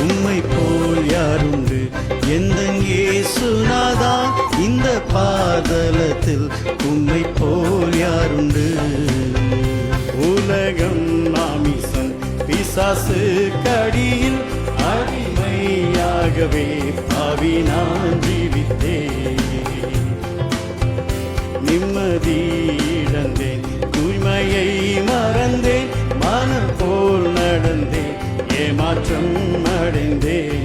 உம்மை போல் யாருண்டு எந்தன் இயேசுநாதா, இந்த பாதலத்தில் உம்மை போல் யாருண்டு. உலகம் மாமிசம் பிசாசு கடியில் அடிமையாகவே பாவி நான் ஜீவித்தேன். நிம்மதி இழந்தேன், தூய்மையை மறந்தேன், மனம் போல் நடந்தேன், ஏமாற்றம் அடைந்தேன்.